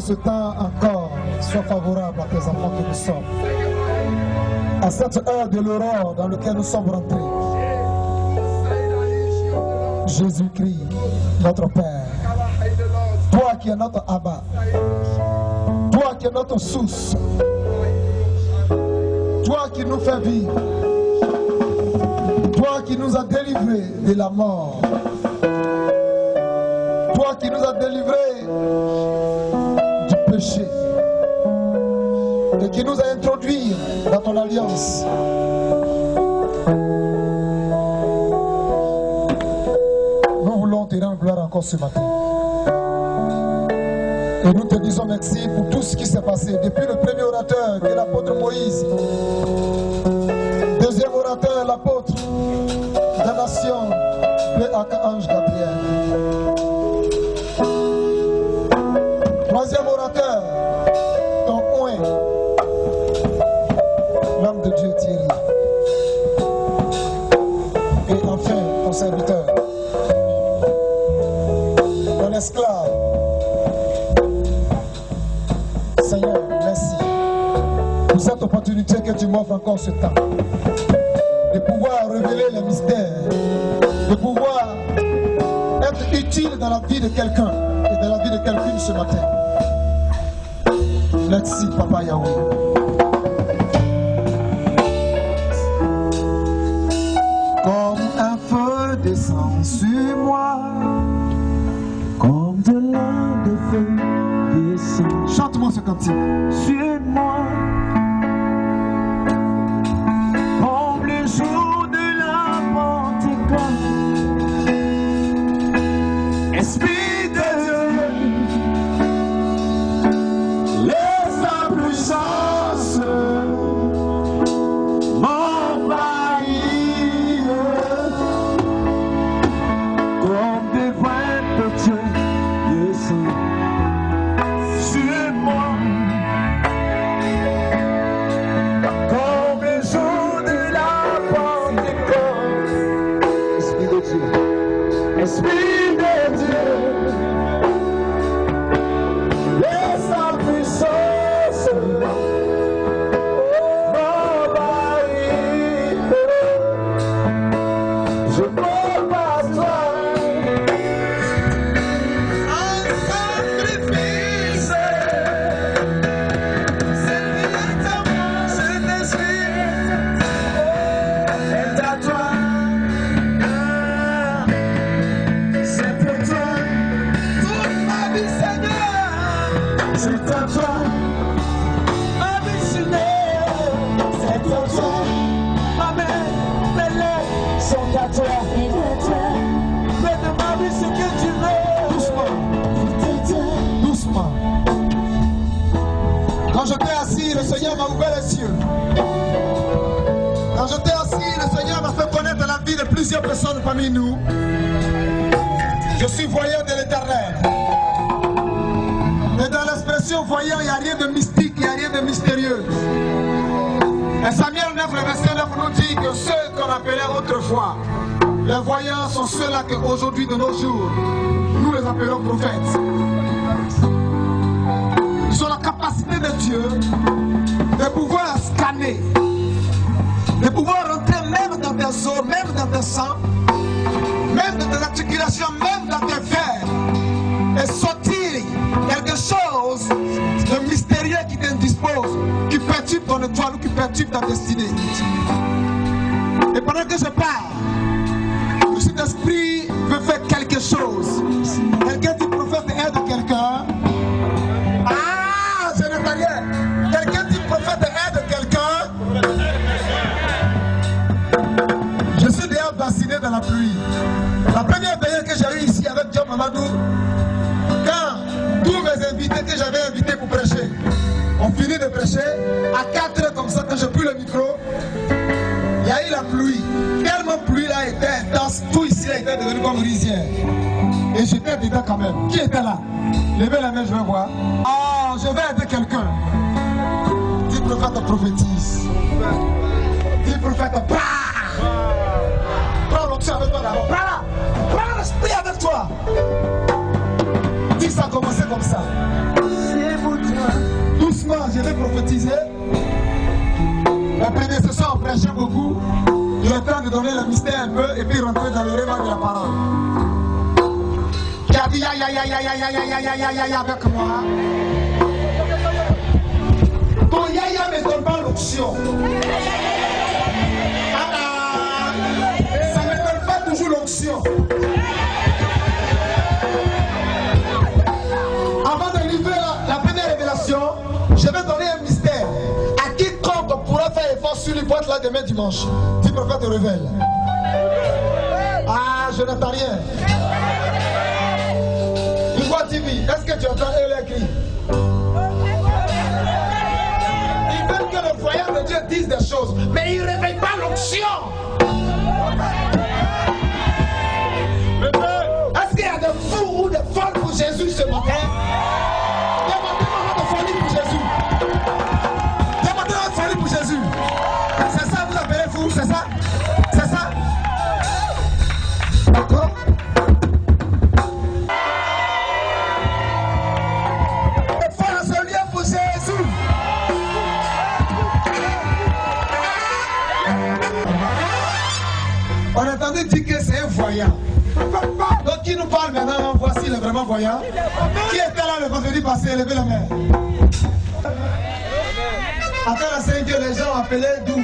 ce temps encore soit favorable à tes enfants que nous sommes. À cette heure de l'aurore dans laquelle nous sommes rentrés. Jésus-Christ, notre Père, toi qui es notre Abba, toi qui es notre source, toi qui nous fais vivre, toi qui nous as délivrés de la mort, toi qui nous as délivrés du péché et qui nous a introduits dans ton alliance. Nous voulons te rendre gloire encore ce matin. Et nous te disons merci pour tout ce qui s'est passé depuis le premier orateur qui est l'apôtre Moïse, deuxième orateur l'apôtre de la nation, le archange Gabriel, troisième orateur ton oint, l'homme de Dieu Thierry, et enfin ton serviteur, ton esclave. Seigneur, merci pour cette opportunité que tu m'offres encore ce temps, de pouvoir révéler les mystères, de pouvoir être utile dans la vie de quelqu'un et dans la vie de quelqu'une ce matin. Merci, Papa Yahweh. Comme un feu descend sur moi, comme de l'un de feu descend. Chante-moi ce cantique. Sur moi, comme le jour de la Pentecôte. Esprit de Dieu, laisse ta puissance m'envahir. Comme des vrais de Dieu descend sur moi. Comme le jour de la Pentecôte. Esprit de Dieu, Esprit de Dieu, laisse ta puissance m'envahir. Je m'offre à toi un sacrifice. C'est à toi. C'est pour toi. Toute ma vie, Seigneur. C'est à toi. Ma vie, Seigneur. C'est pour toi. Ma main, mes lèvres sont à toi. Fais de ma vie ce que tu veux. Doucement. Doucement. Quand j'étais assis, le Seigneur m'a ouvert les yeux. Quand j'étais assis, le Seigneur m'a fait connaître la vie de plusieurs personnes parmi nous. Je suis voyant de l'Éternel. Et dans l'expression voyant, il n'y a rien de mystique, il n'y a rien de mystérieux. Et Samuel 9, le verset 9 nous dit que ceux qu'on appelait autrefois, les voyants sont ceux-là qu'aujourd'hui, de nos jours, nous les appelons prophètes. Ils ont la capacité de Dieu de pouvoir scanner, de pouvoir rentrer même dans tes os, même dans tes sangs, même dans tes articulations, même dans tes vers, et sortir quelque chose de mystérieux qui t'indispose, qui perturbe ton étoile ou qui perturbe ta destinée. Et pendant que je parle, le Saint-Esprit veut faire quelque chose. Quelqu'un dit prophète aide quelqu'un. Ah, je n'ai pas rien. Quelqu'un dit prophète aide quelqu'un. Je suis déjà bassiné dans la pluie. La première veillée que j'ai eue ici avec John Mamadou, quand tous mes invités que j'avais invités pour prêcher ont fini de prêcher, à 4 heures comme ça, quand j'ai pris le micro, il y a eu la pluie. Tellement pluie là était intense, tout ici là était devenu comme rizière. Et j'étais dedans quand même. Qui était là? Levez la main, je vais voir. Oh, je vais aider quelqu'un. Dis prophète, prophétise. Dis prophète, bah! Prends l'onction avec toi d'abord. Prends l'esprit avec toi. Dis ça, commencer comme ça. C'est prophétiser. Les prédécesseurs ont prêché beaucoup. Il est temps de donner le mystère un peu et puis rentrer dans le réveil de la parole. Qui a dit ya avec moi? Ton ya ne donne pas l'onction. Ça ne donne pas toujours l'onction. Avant de livrer la première révélation, je vais donner un mystère. À quiconque pourra faire effort sur lui pour être là demain dimanche. Tu prophète te révèle. Ah, je n'entends rien. Pourquoi TV? Est-ce que tu entends les cris? Ils veulent que le voyant de Dieu dise des choses, mais il ne réveille pas l'onction. Est-ce qu'il y a des fous ou des folles pour Jésus ce matin? Demandez-moi de folie pour Jésus. Demandez-moi de folie pour Jésus. C'est ça vous appelez fou, c'est ça? C'est ça? D'accord? Il faut un seul lien pour Jésus. On entendait dire que c'est un voyant. Donc qui nous parle maintenant? Voici le vraiment voyant. Qui était là le vendredi passé? Levez la main. Après la Sainte-Dieu, les gens appelaient d'où?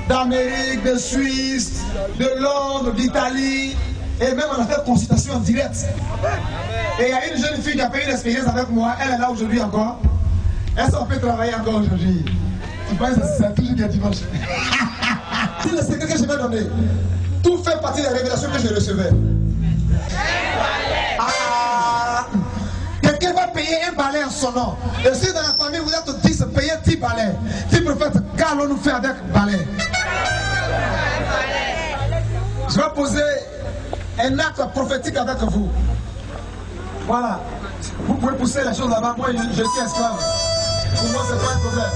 D'Amérique, de Suisse, de Londres, d'Italie. Et même on a fait consultation en direct. Et il y a une jeune fille qui a fait une expérience avec moi. Elle est là aujourd'hui encore. Est-ce qu'on peut travailler encore aujourd'hui? Tu penses que c'est toujours qu'il y a dimanche? C'est le secret que je vais donner. Tout fait partie des révélations que je recevais. Ah, quelqu'un va payer un balai en son nom. Et si dans la famille vous êtes 10, payez 10 balais. 10 prophètes, qu'allons-nous faire avec balai? Je vais poser un acte prophétique avec vous. Voilà. Vous pouvez pousser les choses là-bas. Moi, je suis esclave. Pour moi, c'est pas un problème.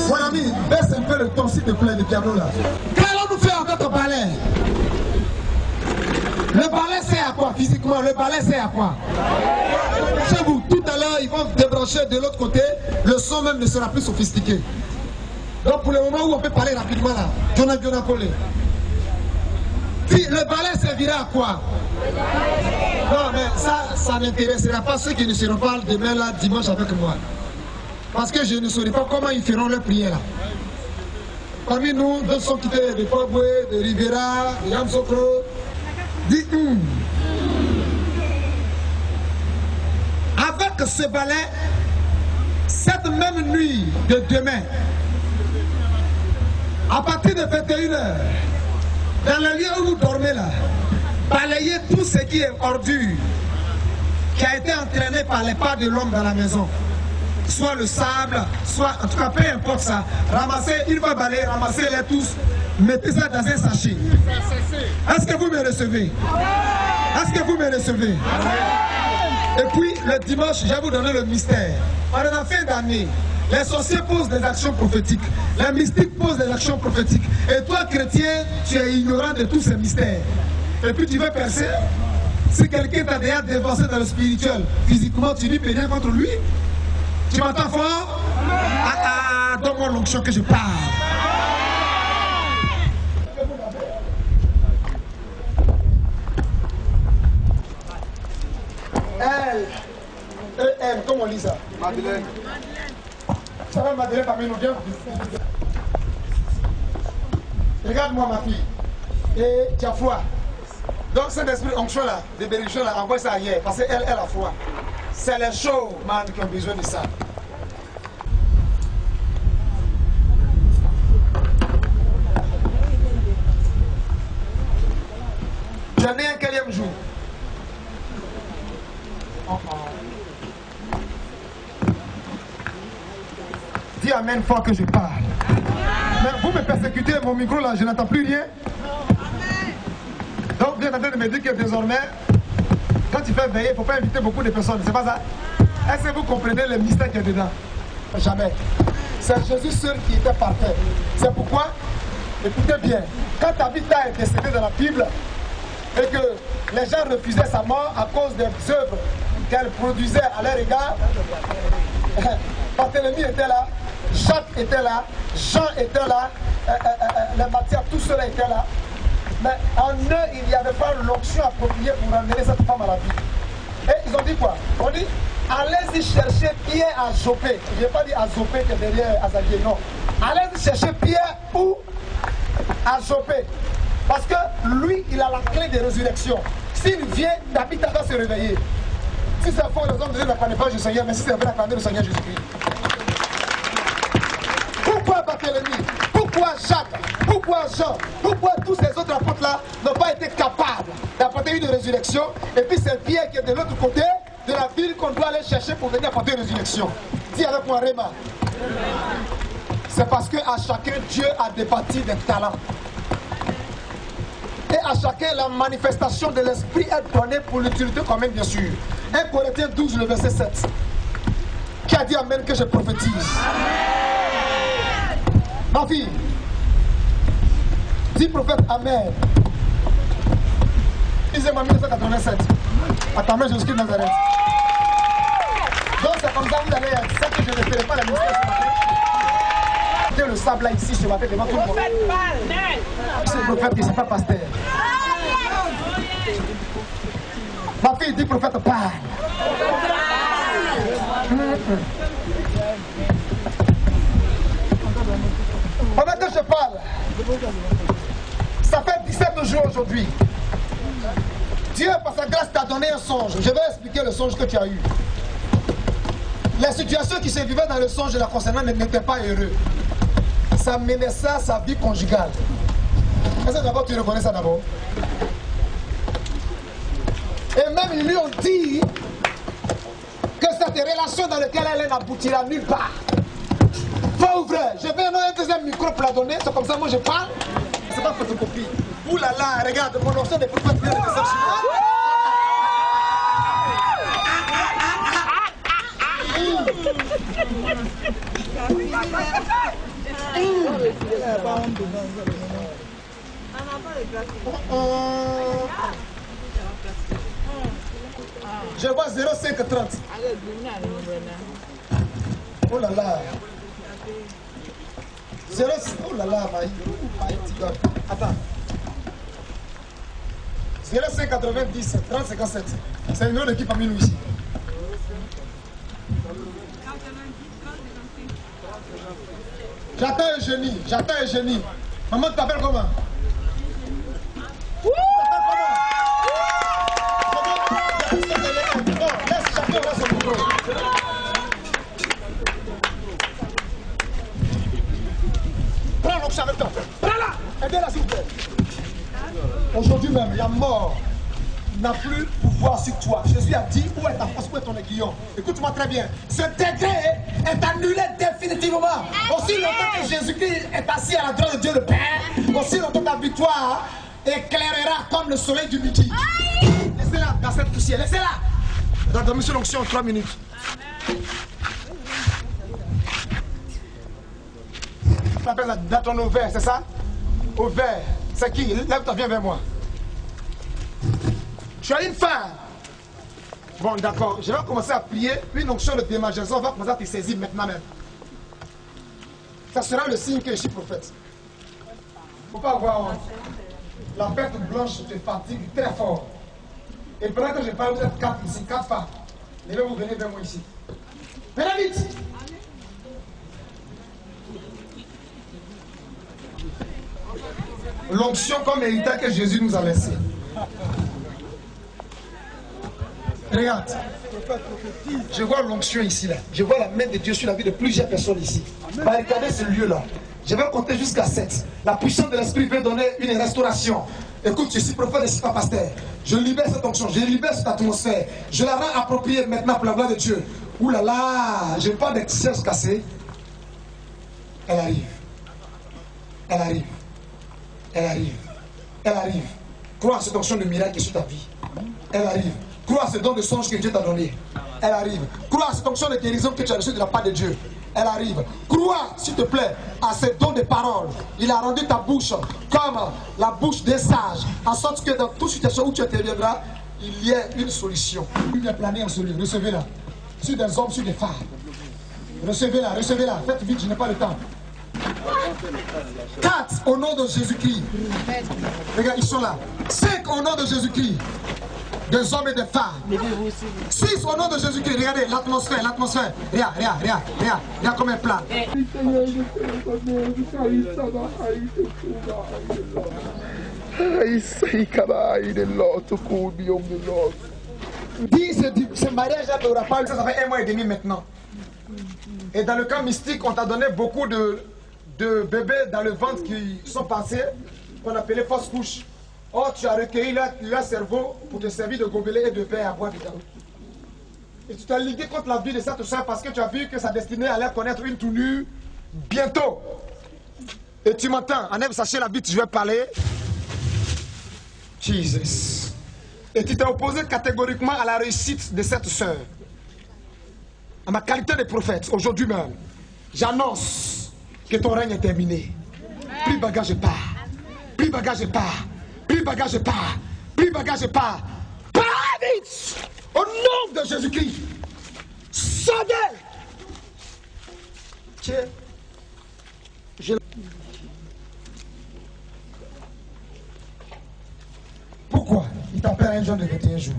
Mon ami, baisse un peu le ton, s'il te plaît, de piano là. Qu'allons-nous faire avec le balai? Le balai c'est à quoi physiquement? Le balai c'est à quoi? Chez vous, tout à l'heure, ils vont débrancher de l'autre côté, le son même ne sera plus sophistiqué. Donc pour le moment où on peut parler rapidement là, Jonathan Collé. Le balai servira à quoi? Non mais ça n'intéressera pas ceux qui ne seront pas demain là, dimanche avec moi. Parce que je ne saurais pas comment ils feront leur prière là. Parmi nous, d'autres sont quittés de Fogwe, de Rivera, de Yamsokro. Dis Avec ce balai, cette même nuit de demain, à partir de 21h, dans le lieu où vous dormez là, balayez tout ce qui est ordure, qui a été entraîné par les pas de l'homme dans la maison. Soit le sable, soit, en tout cas, peu importe ça. Ramassez, une fois balayé, ramassez-les tous, mettez ça dans un sachet. Est-ce que vous me recevez? Est-ce que vous me recevez? Et puis, le dimanche, je vais vous donner le mystère. En la fin d'année, les sorciers posent des actions prophétiques. Les mystiques posent des actions prophétiques. Et toi, chrétien, tu es ignorant de tous ces mystères. Et puis, tu veux percer. Si quelqu'un t'a déjà dévancé dans le spirituel, physiquement, tu lui peux rien contre lui. Tu m'entends fort? Donne-moi l'onction que je parle. Elle, comment on lit ça? Madeleine. Ça va Madeleine parmi nous, viens. Regarde-moi ma fille. Et tu as froid. Donc cet esprit onction là, de bénédiction là, envoie ça ailleurs. Parce qu'elle a froid. C'est les chauds, man, qui ont besoin de ça. J'en ai un quatrième jour. Dis amen fort que je parle. Mais vous me persécutez, mon micro là, je n'entends plus rien. Donc vous êtes en train de me dire que désormais, quand tu fais veiller, il ne faut pas inviter beaucoup de personnes, c'est pas ça? Est-ce que vous comprenez le mystère qu'il y a dedans? Jamais. C'est Jésus seul qui était parfait. C'est pourquoi, écoutez bien, quand Tabitha est décédée dans la Bible, et que les gens refusaient sa mort à cause des œuvres qu'elle produisait à leur égard, Barthélemy était là, Jacques était là, Jean était là, les Matthias, tout cela était là. Mais en eux, il n'y avait pas l'onction appropriée pour amener cette femme à la vie. Et ils ont dit quoi? On dit, allez-y chercher Pierre à Jopé. Je n'ai pas dit à Jopé qui est derrière Azalier, non. Allez-y chercher Pierre où? À Jopé. Parce que lui, il a la clé de résurrection. S'il vient, Tabitha va se réveiller. Si c'est faux, les hommes de Dieu n'acclament pas le Seigneur, mais si c'est vrai, acclamer le Seigneur Jésus-Christ. Pourquoi Barthélemy? Pourquoi Jacques? Pourquoi Jean? Pourquoi tous ces autres apôtres-là n'ont pas été capables d'apporter une résurrection? Et puis c'est Pierre qui est de l'autre côté de la ville qu'on doit aller chercher pour venir apporter une résurrection. Dis avec moi, Réma. C'est parce qu'à chacun, Dieu a départi des talents. Et à chacun, la manifestation de l'esprit est donnée pour l'utilité commune, bien sûr. 1 Corinthiens 12, le verset 7. Qui a dit Amen que je prophétise? Amen. Ma fille, dis prophète Amen. Disais-moi 1987. À ta main, Jésus-Christ de Nazareth. Donc c'est comme ça que vous allez être. C'est que je ne ferai pas la ministère ce matin. Le sable là ici ce matin devant tout le monde. C'est le prophète qui ne c'est pas pasteur. Ma fille dit prophète parle. Pendant que je parle, ça fait 17 jours aujourd'hui. Dieu, par sa grâce, t'a donné un songe. Je vais expliquer le songe que tu as eu. Les situations qui se vivaient dans le songe la concernant n'étaient pas heureux. Ça menaçait sa vie conjugale. Est-ce que d'abord tu reconnais ça d'abord? Et même ils lui ont dit que cette relation dans laquelle elle n'aboutira nulle part. Faut ouvrir. Je vais un deuxième micro pour la donner. C'est comme ça moi je parle. C'est pas photocopie. Ouh là là, regarde, mon option de prophète plus de déception. Je vois 0,530. Oh là là. 0, oh là là, attends. 0,590, 30,57. C'est une autre équipe parmi nous ici. J'attends Eugénie, j'attends Eugénie. Maman, tu t'appelles comment? Laisse chacun là son micro. Prends l'onction avec toi. Prends-la. Aidez-la s'il vous plaît. Aujourd'hui même, la mort n'a plus pouvoir sur toi. Jésus a dit, où est ta force, où est ton aiguillon? Écoute-moi très bien. Ce décret est annulé définitivement. Aussi longtemps que Jésus-Christ est assis à la droite de Dieu le Père, aussi longtemps ta victoire éclairera comme le soleil du midi. Laissez-la dans cette poussière. Laissez-la. Dans Monsieur l'onction en 3 minutes. Tu t'appelles dans ton ovaire, c'est ça? Ovaire. C'est qui? Lève-toi, viens vers moi. Tu as une femme. Bon, d'accord. Je vais commencer à prier. Une onction de démangeaison va commencer à te saisir maintenant même. Ça sera le signe que je suis prophète. Il ne faut pas avoir honte. La perte blanche te fatigue très fort. Et pendant que je parle, vous êtes 4 ici, 4 femmes. Et vous venez vers moi ici. Venez vite. L'onction comme héritage que Jésus nous a laissé. Regarde, je vois l'onction ici là. Je vois la main de Dieu sur la vie de plusieurs personnes ici. Barricadez ce lieu là. Je vais compter jusqu'à 7. La puissance de l'esprit veut donner une restauration. Écoute, je suis prophète et je ne suis pas pasteur. Je libère cette onction, je libère cette atmosphère. Je la rends appropriée maintenant pour la gloire de Dieu. Ouh là là, je parle des sièges cassés. Elle arrive. Elle arrive. Elle arrive. Elle arrive. Crois à cette onction de miracle qui est sur ta vie. Elle arrive. Crois à ce don de songe que Dieu t'a donné. Elle arrive. Crois à cette onction de guérison que tu as reçue de la part de Dieu. Elle arrive. Crois, s'il te plaît, à ce don de parole. Il a rendu ta bouche comme la bouche des sages. En sorte que dans toute situation où tu interviendras, il y ait une solution. Il est plané en ce lieu. Recevez-la. Sur des hommes, sur des femmes. Recevez-la. Faites vite, je n'ai pas le temps. 4 au nom de Jésus-Christ. Regarde, ils sont là. 5 au nom de Jésus-Christ. Des hommes et des femmes. 6 au nom de Jésus-Christ. Regardez l'atmosphère. Regarde comme elle plane. 10, ce mariage-là n'aura pas eu, ça fait 1 mois et demi maintenant. Et dans le camp mystique, on t'a donné beaucoup de bébés dans le ventre qui sont passés, qu'on appelait fausse couche. Or, tu as recueilli leur cerveau pour te servir de gobelet et de verre à boire dedans. Et tu t'es ligué contre la vie de cette soeur parce que tu as vu que sa destinée allait connaître une tournure bientôt. Et tu m'entends, enlève sachez la bite, je vais parler. Jesus. Et tu t'es opposé catégoriquement à la réussite de cette soeur. À ma qualité de prophète, aujourd'hui même, j'annonce que ton règne est terminé. Plus bagage pas. Plus bagage pas. Plus bagage pas. Plus bagage pas. Parle vite. Au nom de Jésus-Christ. Sonnez. Pourquoi il t'appelle un jeune de 21 jours?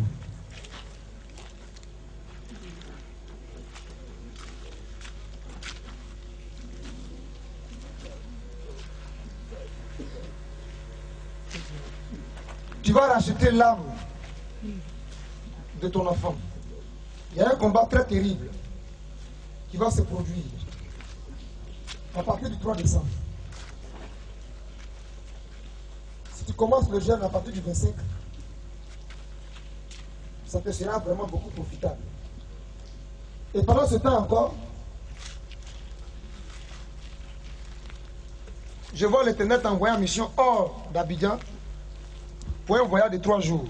Tu vas racheter l'âme de ton enfant. Il y a un combat très terrible qui va se produire à partir du 3 décembre. Si tu commences le jeûne à partir du 25, ça te sera vraiment beaucoup profitable. Et pendant ce temps encore, je vois l'Éternel t'envoyer en mission hors d'Abidjan pour un voyage de 3 jours.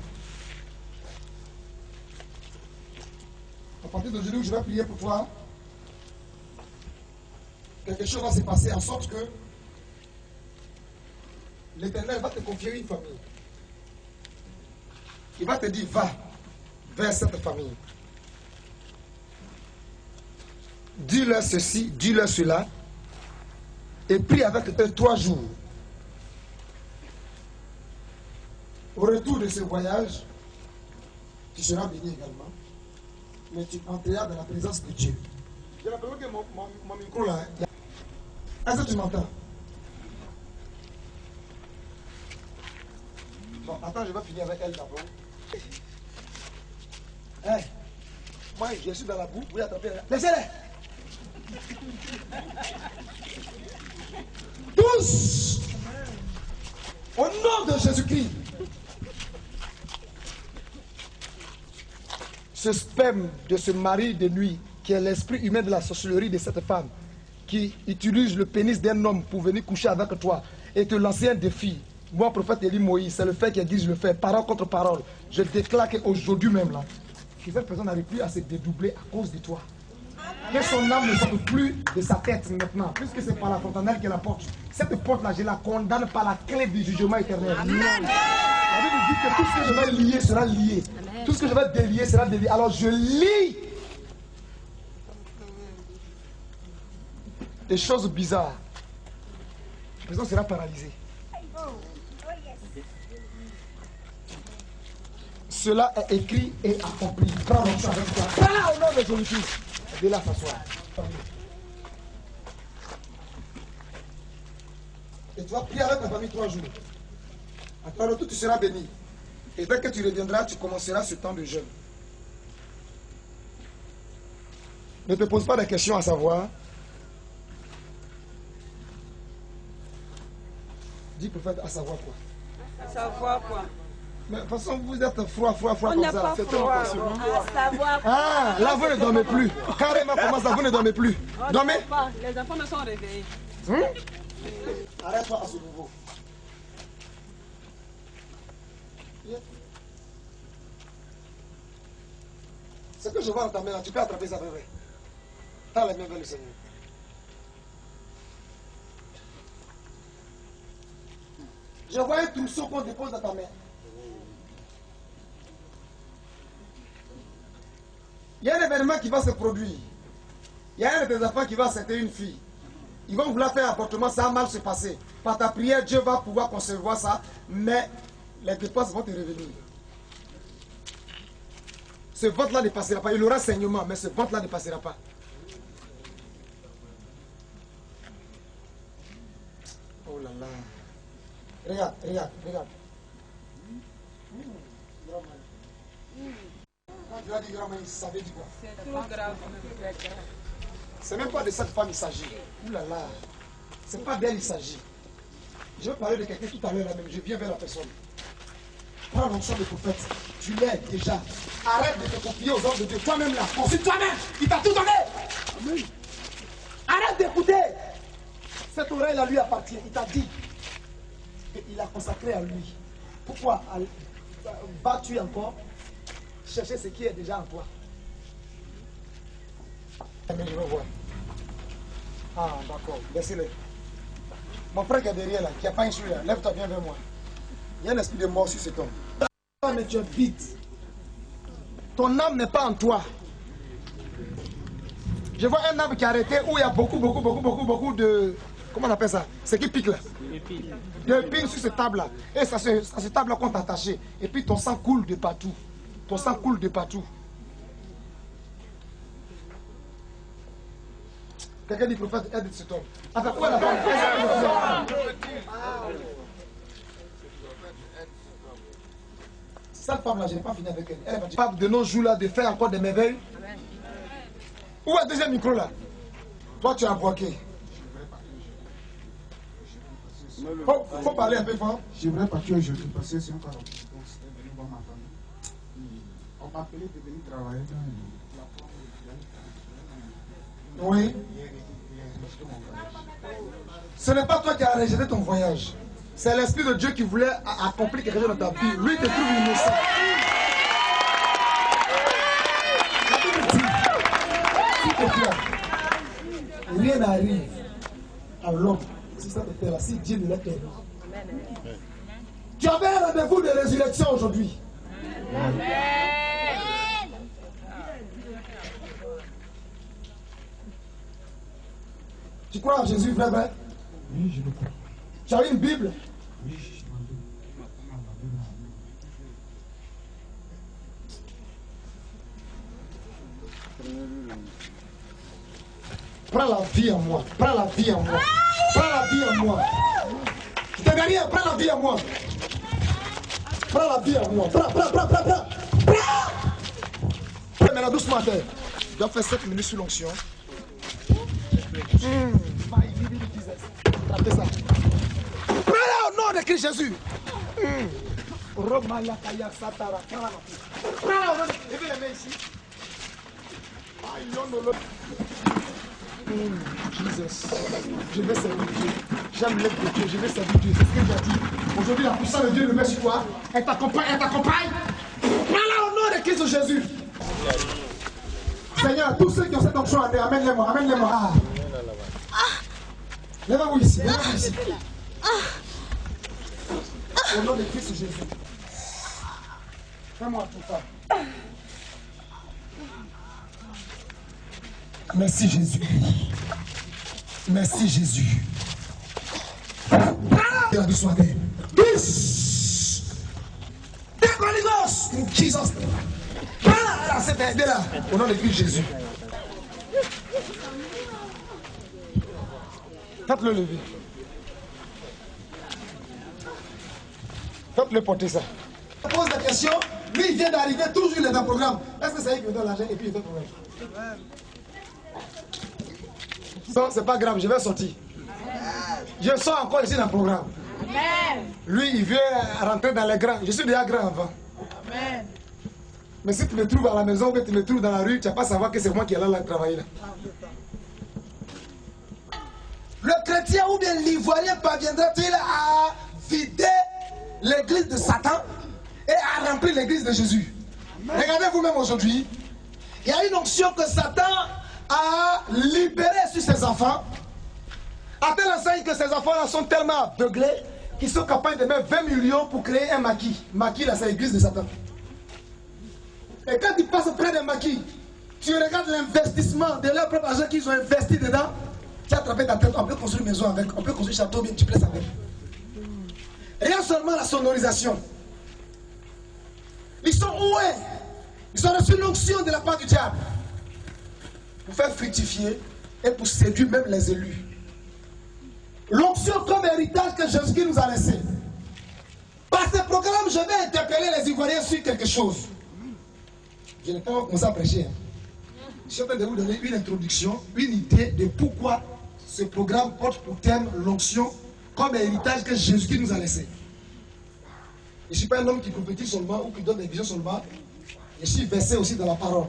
À partir d'aujourd'hui, je vais prier pour toi. Quelque chose va se passer en sorte que l'Éternel va te confier une famille. Il va te dire, va vers cette famille. Dis-leur ceci, dis-leur cela, et prie avec eux 3 jours. Au retour de ce voyage, tu seras béni également, mais tu entreras dans la présence de Dieu. J'ai l'impression que mon micro là, est-ce que tu m'entends? Bon, attends, je vais finir avec elle d'abord. Hey, moi, je suis dans la boue, vous attendez. Laissez-les! Tous, au nom de Jésus-Christ, ce sperme de ce mari de nuit, qui est l'esprit humain de la sorcellerie de cette femme, qui utilise le pénis d'un homme pour venir coucher avec toi et te lancer un défi. Moi, prophète Élie Moïse, c'est le fait qui exige le fait, parole contre parole. Je déclare qu'aujourd'hui même, là, que cette personne n'arrive plus à se dédoubler à cause de toi. Que son âme ne sorte plus de sa tête maintenant, puisque c'est par la fontanelle qu'elle la porte. Cette porte-là, je la condamne par la clé du jugement éternel. Amen. La Bible dit que tout ce que je vais lier sera lié. Amen. Tout ce que je vais délier sera délié. Alors je lis des choses bizarres. La personne sera paralysée. Cela est écrit et accompli. Prends l'onction avec toi. Prends au nom de Jésus-Christ. De là s'asseoir. Et tu vas prier avec ta famille 3 jours. Après le tout, tu seras béni. Et dès que tu reviendras, tu commenceras ce temps de jeûne. Ne te pose pas de questions à savoir. Dis prophète, à savoir quoi? À savoir quoi? Mais de toute façon, vous êtes froid comme ça. C'est tellement passionnant. À savoir quoi? Ah, là vous ne dormez plus. Carrément, comment ça, vous ne dormez plus? Dormez? Les enfants me sont réveillés. Arrête-toi à ce niveau. Ce que je vois dans ta main là, tu peux attraper ça, bébé. Tends les mains vers le Seigneur. Je vois un trousseau qu'on dépose dans ta main. Il y a un événement qui va se produire. Il y a un de tes enfants qui va accepter une fille. Ils vont vouloir faire un appartement, ça va mal se passer. Par ta prière, Dieu va pouvoir concevoir ça, mais les dépenses vont te revenir. Ce vote-là ne passera pas. Il aura saignement, mais ce vote-là ne passera pas. Oh là là. Regarde, regarde, regarde. Quand tu as dit grand-mère, ça veut dire quoi? C'est trop grave. C'est même pas de cette femme il s'agit. Ouh là là. C'est pas d'elle il s'agit. Je vais parler de quelqu'un tout à l'heure là même. Je viens vers la personne. Prends l'onction de prophète. Tu l'aides déjà. Arrête de te confier aux hommes de Dieu. Toi-même là. Consulte toi-même. Il t'a tout donné. Amen. Arrête d'écouter. Cette oreille là lui appartient. Il t'a dit qu'il a consacré à lui. Pourquoi vas-tu encore chercher ce qui est déjà en toi? Mais je veux voir. Ah, d'accord. Laissez-le. Mon frère qui est derrière là, qui n'a pas un chou là, lève-toi, viens vers moi. Il y a un esprit de mort sur cet homme. Mais tu es vide. Ton âme n'est pas en toi. Je vois un arbre qui est arrêté où il y a beaucoup de... Comment on appelle ça? C'est qui pique là? De épines sur cette table là. Et ça cette table là qu'on t'a attaché. Et puis ton sang coule de partout. Ton sang coule de partout. Quelqu'un dit prophète, aide cet homme. Attends, où est la femme? Cette femme-là, je n'ai pas fini avec elle. Elle est capable de nos jours là de faire encore des merveilles. Où est le deuxième micro là? Toi, tu as bloqué. Faut parler un peu fort. Je voudrais partir aujourd'hui parce que c'est encore c'était venu voir ma famille. On m'a appelé de venir travailler dans la forme. Oui. Ce n'est pas toi qui as rejeté ton voyage. C'est l'Esprit de Dieu qui voulait accomplir quelque chose dans ta vie. Lui te trouve innocent. Rien n'arrive à l'homme si ça te fait là, si Dieu ne l'a permis. Tu avais un rendez-vous de résurrection aujourd'hui. Tu crois en Jésus, frère? Oui, je le crois. Tu as une Bible? Oui, je m'en doute. Prends la vie en moi. Prends la vie en moi. Prends la vie en moi. Je te dis rien, prends la vie en moi. Prends la vie en moi. Prends. Maintenant, doucement, terre. Je dois faire 7 minutes sur l'onction. Tapez ça. Prends-la au nom de Christ Jésus. Romalakaya Satara. Prends-la au nom de Christ. Levez les mains ici. Jesus. Je vais servir Dieu. J'aime l'être de Dieu. Je vais servir Dieu. C'est ce qu'il a dit. Aujourd'hui, la puissance de Dieu le met sur toi. Elle t'accompagne. Elle t'accompagne. Prends-la au nom de Christ Jésus. Seigneur, tous ceux qui ont cette onction, amène-les-moi. Amène-les-moi. Lève-vous ici. Lève-vous ici. Au nom de Christ Jésus. Fais-moi tout ça. Merci Jésus. Merci Jésus. La vie soit d'elle. Jesus. Voilà, c'est là. Au nom de Christ Jésus. Faites-le lever. Faites-le porter ça. Je pose la question. Lui, il vient d'arriver, toujours il est dans le programme. Est-ce que c'est lui qui me donne l'argent et puis il fait le programme? Non, c'est pas grave, je vais sortir. Je sors encore ici dans le programme. Amen. Lui, il veut rentrer dans les grands. Je suis déjà grand avant. Amen. Mais si tu me trouves à la maison ou que tu me trouves dans la rue, tu ne vas pas savoir que c'est moi qui est là travailler là. Le chrétien ou bien l'ivoirien parviendra-t-il à vider l'église de Satan et à remplir l'église de Jésus? Amen. Regardez vous-même aujourd'hui. Il y a une onction que Satan a libéré sur ses enfants, à telle enseigne que ces enfants-là sont tellement aveuglés qu'ils sont capables de mettre 20 millions pour créer un maquis. Maquis, là, c'est l'église de Satan. Et quand tu passes près d'un maquis, Tu regardes l'investissement de leur propre argent qu'ils ont investi dedans. Tu as attrapé ta tête, on peut construire une maison avec, on peut construire un château, bien tu plais avec. Rien seulement la sonorisation. Ils sont oués. Ils ont reçu l'onction de la part du diable. Pour faire fructifier et pour séduire même les élus. L'onction comme héritage que Jésus-Christ nous a laissé. Par ce programme, je vais interpeller les Ivoiriens sur quelque chose. Je n'ai pas commencé à prêcher. Je suis en train de vous donner une introduction, une idée de pourquoi ce programme porte pour thème l'onction comme héritage que Jésus-Christ nous a laissé. Je ne suis pas un homme qui prophétise seulement ou qui donne des visions seulement. Je suis versé aussi dans la parole.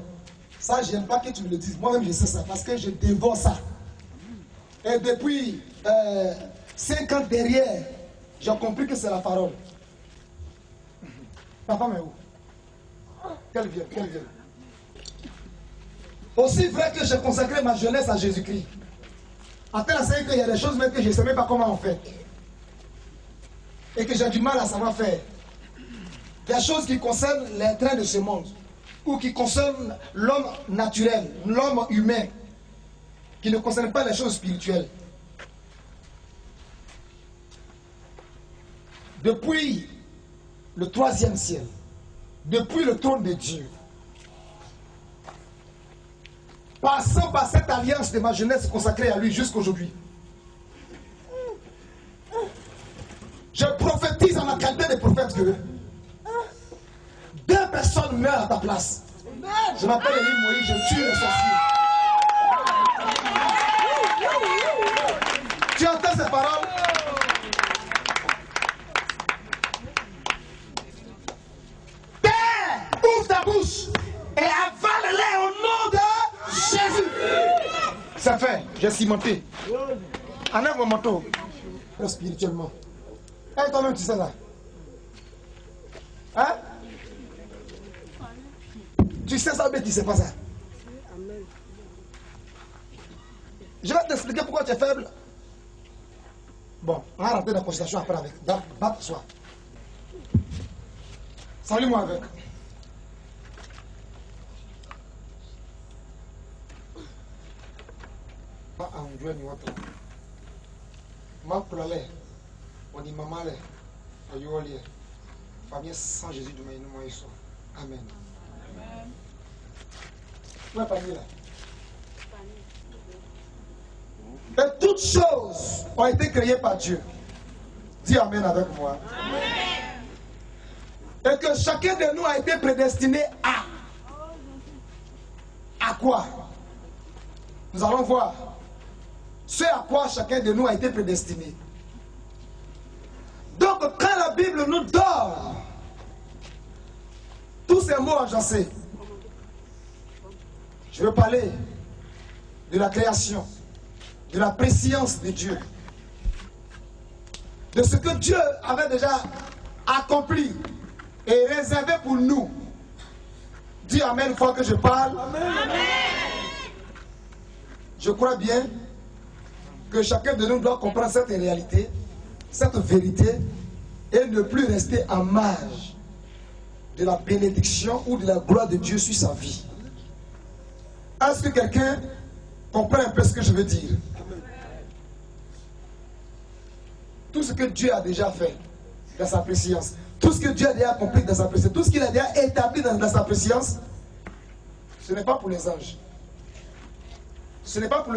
Ça, je n'aime pas que tu me le dises. Moi-même, je sais ça parce que je dévore ça. Et depuis 5 ans derrière, j'ai compris que c'est la parole. Ta femme est où? Qu'elle vienne, qu'elle vienne. Aussi vrai que j'ai consacré ma jeunesse à Jésus-Christ. En tel enseigné qu'il y a des choses même que je ne sais même pas comment on fait. Et que j'ai du mal à savoir faire. Des choses qui concernent les trains de ce monde. Ou qui concernent l'homme naturel, l'homme humain. Qui ne concernent pas les choses spirituelles. Depuis le 3e ciel, depuis le trône de Dieu, passant par cette alliance de ma jeunesse consacrée à lui jusqu'à aujourd'hui, je prophétise en ma qualité de prophète que 2 personnes meurent à ta place. Je m'appelle Élie Moïse, je tue les sorciers. Tu entends ces paroles? Ouvre ta bouche et avale-les au nom de Jésus. C'est fait, j'ai cimenté. Enlève mon manteau. Spirituellement. Et toi-même, tu sais là. Hein? Tu sais ça, mais tu ne sais pas ça. Je vais t'expliquer pourquoi tu es faible. Bon, on va rentrer dans la consultation après avec. Bat-toi. Salut-moi avec. On dit maman, famille sans Jésus de Amen. Où est famille là? Et toutes choses ont été créées par Dieu. Dis Amen avec moi. Amen. Et que chacun de nous a été prédestiné à. À quoi? Nous allons voir ce à quoi chacun de nous a été prédestiné. Donc, quand la Bible nous donne tous ces mots agencés, je veux parler de la création, de la préscience de Dieu, de ce que Dieu avait déjà accompli et réservé pour nous. Dis Amen une fois que je parle. Amen. Je crois bien que chacun de nous doit comprendre cette réalité, cette vérité, et ne plus rester en marge de la bénédiction ou de la gloire de Dieu sur sa vie. Est-ce que quelqu'un comprend un peu ce que je veux dire? Tout ce que Dieu a déjà fait dans sa préscience, tout ce que Dieu a déjà accompli dans sa préscience, tout ce qu'il a déjà établi dans sa préscience, ce n'est pas pour les anges. Ce n'est pas pour le